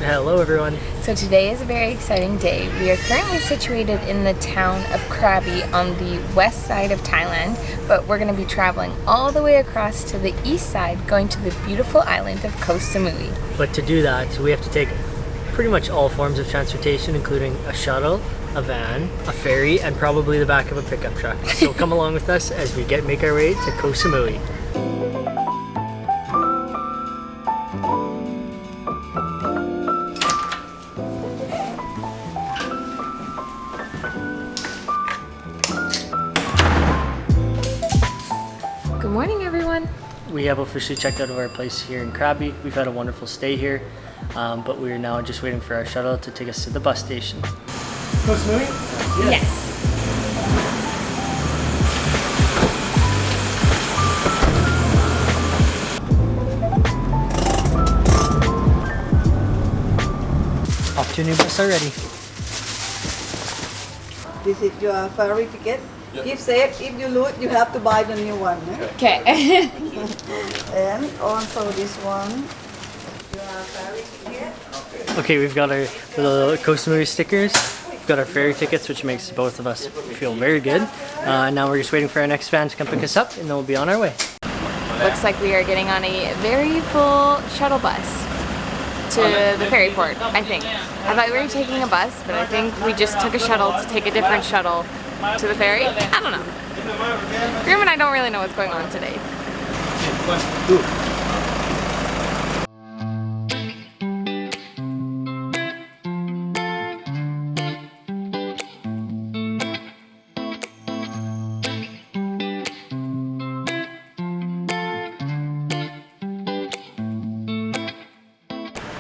Hello everyone. So today is a very exciting day. We are currently situated in the town of Krabi on the west side of Thailand, but we're going to be traveling all the way across to the east side, going to the beautiful island of Koh Samui. But to do that, we have to take pretty much all forms of transportation, including a shuttle, a van, a ferry, and probably the back of a pickup truck. So come along with us as we make our way to Koh Samui. Good morning, everyone. We have officially checked out of our place here in Krabi. We've had a wonderful stay here, but we are now just waiting for our shuttle to take us to the bus station. Koh Samui? Yes. Off to a new bus already. This is your ferry ticket. Yep. Keep safe. If you lose, you have to buy the new one. Okay. And also this one. Your ferry ticket. Okay, we've got our little Koh Samui stickers. We've got our ferry tickets, which makes both of us feel very good. Now we're just waiting for our next van to come pick us up, and then we'll be on our way. Looks like we are getting on a very full shuttle bus to the ferry port, I think. I thought we were taking a bus, but I think we just took a shuttle to take a different shuttle to the ferry. I don't know. Grim and I don't really know what's going on today.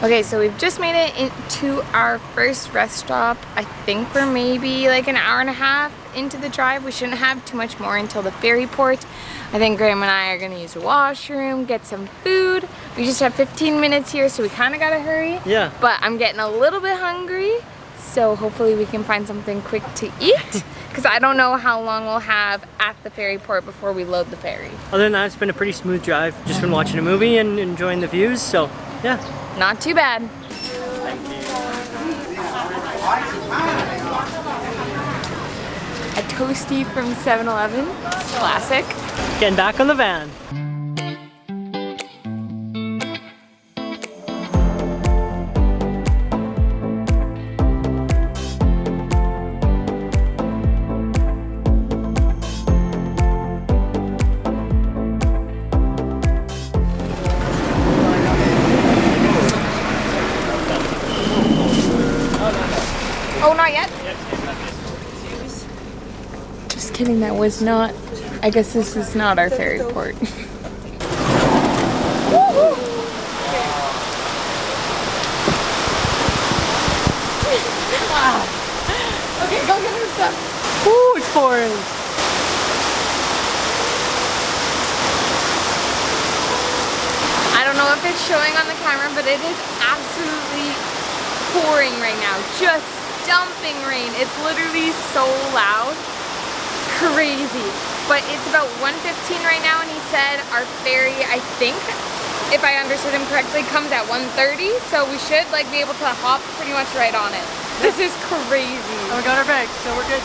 Okay, so we've just made it into our first rest stop. I think we're maybe like an hour and a half into the drive. We shouldn't have too much more until the ferry port. I think Graham and I are gonna use the washroom, get some food. We just have 15 minutes here, so we kind of gotta hurry. Yeah. But I'm getting a little bit hungry, so hopefully we can find something quick to eat, because I don't know how long we'll have at the ferry port before we load the ferry. Other than that, it's been a pretty smooth drive. Just been watching a movie and enjoying the views, so yeah. Not too bad. A toasty from 7-Eleven, classic. Getting back on the van. Oh, not yet? Just kidding, that was not, I guess this is not our ferry port. Okay, go get her stuff. Ooh, it's pouring. I don't know if it's showing on the camera, but it is absolutely pouring right now. Just dumping rain. It's literally so loud. Crazy. But it's about 1:15 right now, and he said our ferry, I think, if I understood him correctly, comes at 1:30, so we should like be able to hop pretty much right on it. This is crazy. Oh, we got our bags, so we're good.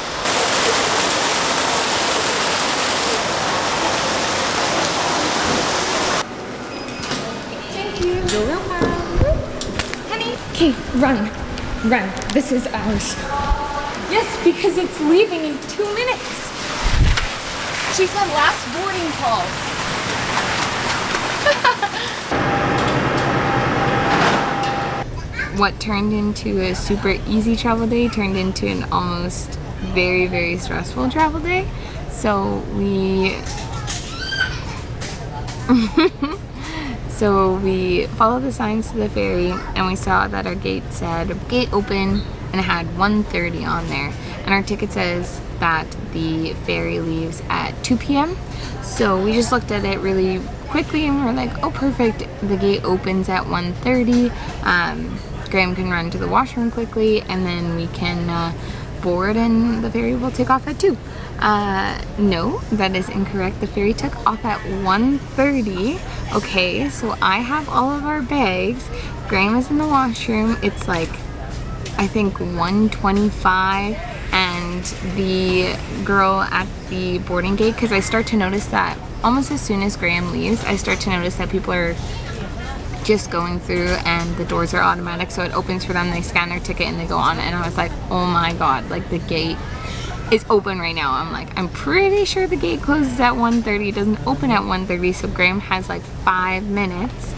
Thank you. You're welcome. Honey. Okay, run. Run. This is ours. Yes, because it's leaving in 2 minutes. She said last boarding call. What turned into a super easy travel day turned into an almost very, very stressful travel day. So we followed the signs to the ferry, and we saw that our gate said gate open, and it had 1:30 on there, and our ticket says that the ferry leaves at 2 p.m. So we just looked at it really quickly and we were like, oh perfect, the gate opens at 1:30. Graham can run to the washroom quickly, and then we can board and the ferry will take off at 2. No, that is incorrect. The ferry took off at 1:30. Okay, so I have all of our bags. Graham is in the washroom. It's like, I think 1:25, and the girl at the boarding gate, because I start to notice that almost as soon as Graham leaves, I start to notice that people are just going through and the doors are automatic, so it opens for them, they scan their ticket and they go on, and I was like, oh my god, like the gate is open right now. I'm like, I'm pretty sure the gate closes at 1:30. It doesn't open at 1:30, so Graham has like 5 minutes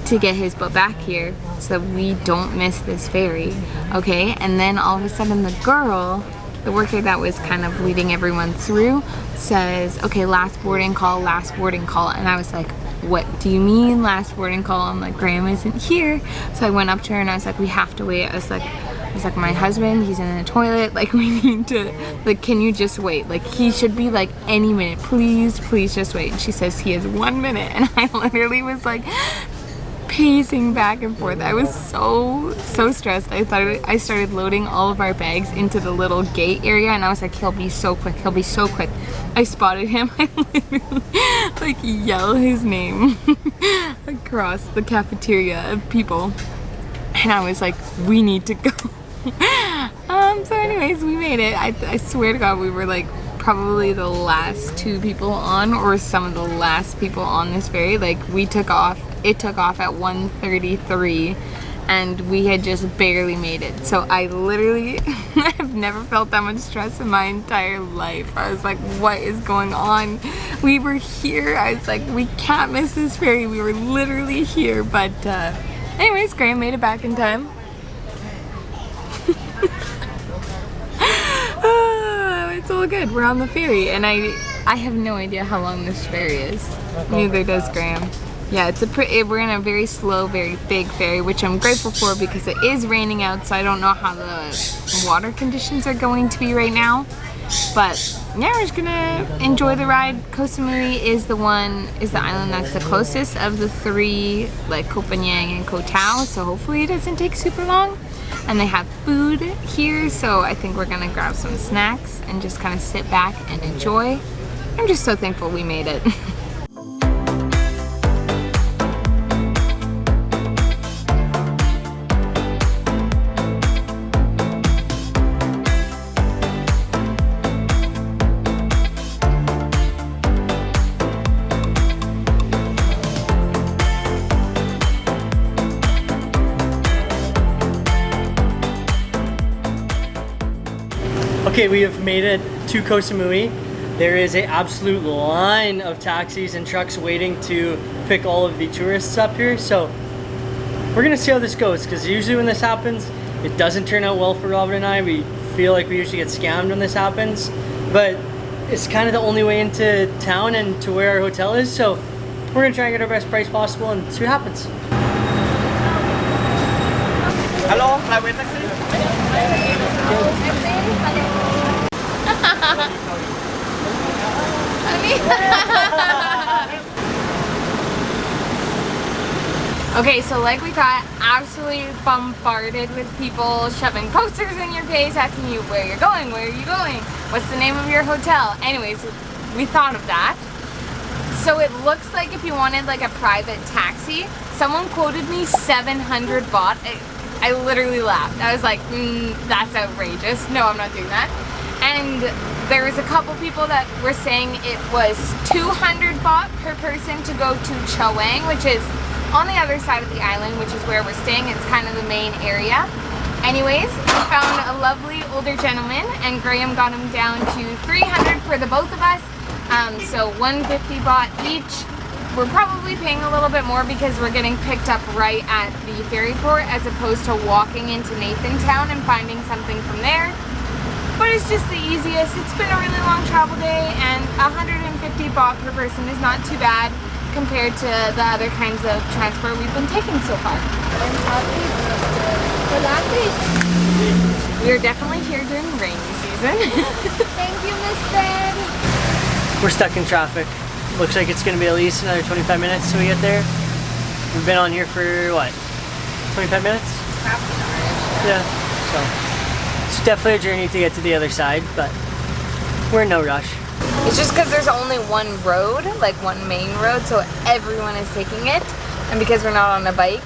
to get his boat back here so that we don't miss this ferry. Okay, and then all of a sudden the girl, the worker that was kind of leading everyone through, says, okay, last boarding call, and I was like, what do you mean last boarding call? I'm like, Graham isn't here. So I went up to her and I was like, we have to wait. I was like, my husband, he's in the toilet, like we need to, like, can you just wait? Like, he should be like any minute, please just wait. And she says he has 1 minute, and I literally was like pacing back and forth. I was so stressed. I started loading all of our bags into the little gate area, and I was like, he'll be so quick. I spotted him. I literally like yell his name across the cafeteria of people, and I was like, we need to go. So anyways, we made it. I swear to God, we were like probably the last 2 people on, or some of the last people on this ferry. Like, it took off at 1:33 and we had just barely made it. So I literally have never felt that much stress in my entire life. I was like, what is going on? We were here. I was like, we can't miss this ferry. We were literally here. But anyways, Graham made it back in time. It's all good. We're on the ferry, and I have no idea how long this ferry is. Neither does Graham. Yeah, we're in a very slow, very big ferry, which I'm grateful for because it is raining out, so I don't know how the water conditions are going to be right now. But yeah, we're just gonna enjoy the ride. Koh Samui is the island that's the closest of the 3, like Koh Phangan and Koh Tao, so hopefully it doesn't take super long. And they have food here, so I think we're gonna grab some snacks and just kind of sit back and enjoy. I'm just so thankful we made it. Okay, we have made it to Koh Samui. There is an absolute line of taxis and trucks waiting to pick all of the tourists up here. So we're gonna see how this goes, because usually when this happens, it doesn't turn out well for Robin and I. We feel like we usually get scammed when this happens, but it's kind of the only way into town and to where our hotel is. So we're gonna try and get our best price possible and see what happens. Hello, private taxi. Okay, so like we thought, absolutely bombarded with people shoving posters in your face, asking you where you're going, what's the name of your hotel. Anyways, we thought of that. So it looks like if you wanted like a private taxi, someone quoted me 700 baht. I literally laughed. I was like, that's outrageous. No, I'm not doing that. And there was a couple people that were saying it was 200 baht per person to go to Chawang, which is on the other side of the island, which is where we're staying. It's kind of the main area. Anyways, we found a lovely older gentleman, and Graham got him down to 300 for the both of us. So 150 baht each. We're probably paying a little bit more because we're getting picked up right at the ferry port as opposed to walking into Nathan Town and finding something from there. But it's just the easiest. It's been a really long travel day, and 150 baht per person is not too bad compared to the other kinds of transport we've been taking so far. We are definitely here during rainy season. Thank you, mister. We're stuck in traffic. Looks like it's gonna be at least another 25 minutes till we get there. We've been on here for what? 25 minutes? Half an hour. Yeah. So it's definitely a journey to get to the other side, but we're in no rush. It's just because there's only one road, like one main road, so everyone is taking it. And because we're not on a bike,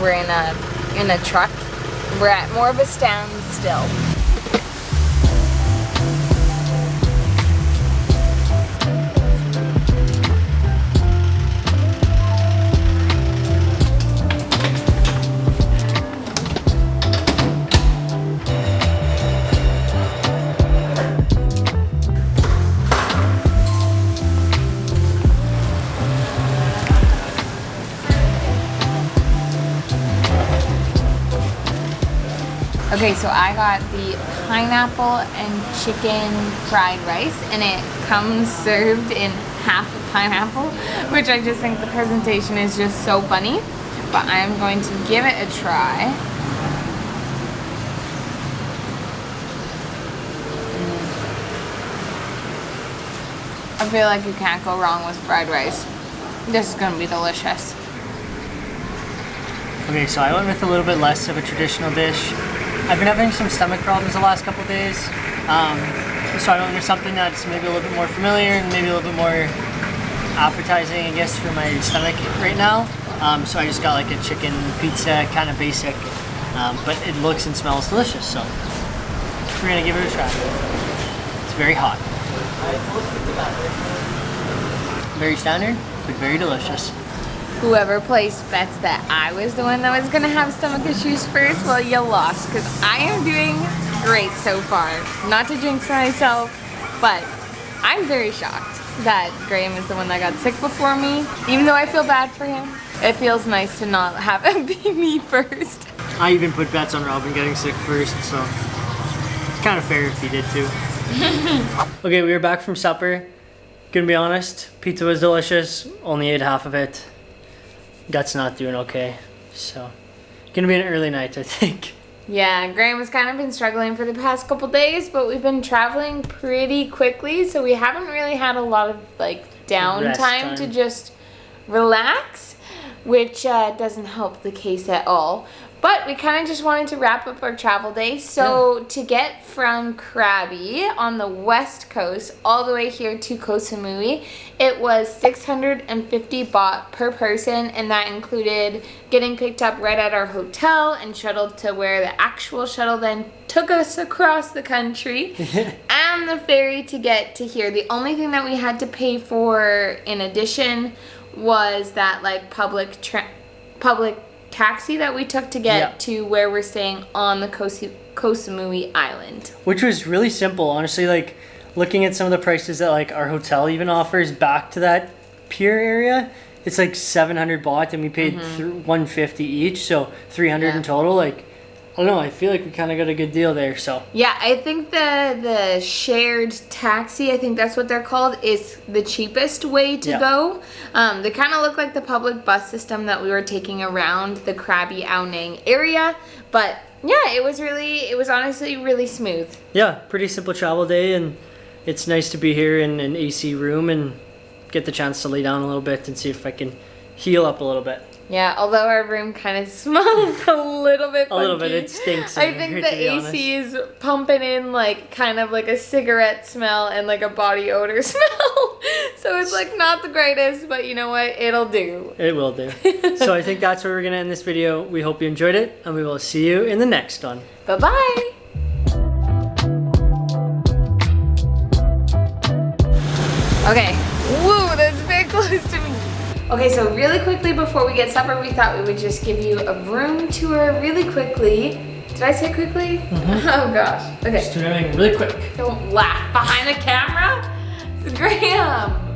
we're in a truck. We're at more of a standstill. Okay, so I got the pineapple and chicken fried rice, and it comes served in half a pineapple, which I just think the presentation is just so funny. But I am going to give it a try. I feel like you can't go wrong with fried rice. This is gonna be delicious. Okay, so I went with a little bit less of a traditional dish. I've been having some stomach problems the last couple of days, so I went with something that's maybe a little bit more familiar and maybe a little bit more appetizing, I guess, for my stomach right now. So I just got like a chicken pizza, kind of basic, but it looks and smells delicious, so we're gonna give it a try. It's very hot. Very standard, but very delicious. Whoever placed bets that I was the one that was gonna have stomach issues first, well, you lost, because I am doing great so far. Not to jinx myself, but I'm very shocked that Graham is the one that got sick before me. Even though I feel bad for him, it feels nice to not have it be me first. I even put bets on Robin getting sick first, so it's kind of fair if he did too. Okay, we were back from supper. Gonna be honest, pizza was delicious, only ate half of it. Gut's not doing okay, so gonna be an early night, I think. Yeah, Graham has kind of been struggling for the past couple days, but we've been traveling pretty quickly, so we haven't really had a lot of like downtime to just relax, which doesn't help the case at all. But we kind of just wanted to wrap up our travel day. So to get from Krabi on the west coast all the way here to Koh Samui, it was 650 baht per person, and that included getting picked up right at our hotel and shuttled to where the actual shuttle then took us across the country, and the ferry to get to here. The only thing that we had to pay for in addition was that like public taxi that we took to get to where we're staying on the Koh Samui Island. Which was really simple, honestly. Like looking at some of the prices that like our hotel even offers back to that pier area, it's like 700 baht, and we paid 150 each, so 300 in total. Like I don't know, I feel like we kind of got a good deal there. So yeah, I think the shared taxi, I think that's what they're called, is the cheapest way to go. They kind of look like the public bus system that we were taking around the Krabi Ao Nang area, but yeah, it was honestly really smooth. Yeah, pretty simple travel day, and it's nice to be here in an AC room and get the chance to lay down a little bit and see if I can heal up a little bit. Yeah, although our room kind of smells a little bit funky. A little bit, it stinks. I think the AC is pumping in like kind of like a cigarette smell and like a body odor smell. So it's like not the greatest, but you know what? It'll do. It will do. So I think that's where we're going to end this video. We hope you enjoyed it, and we will see you in the next one. Bye-bye. Okay. Woo, that's very close to me. Okay, so really quickly before we get supper, we thought we would just give you a room tour really quickly. Did I say quickly? Oh gosh. Okay. Just doing everything really quick. Don't laugh behind the camera. Graham.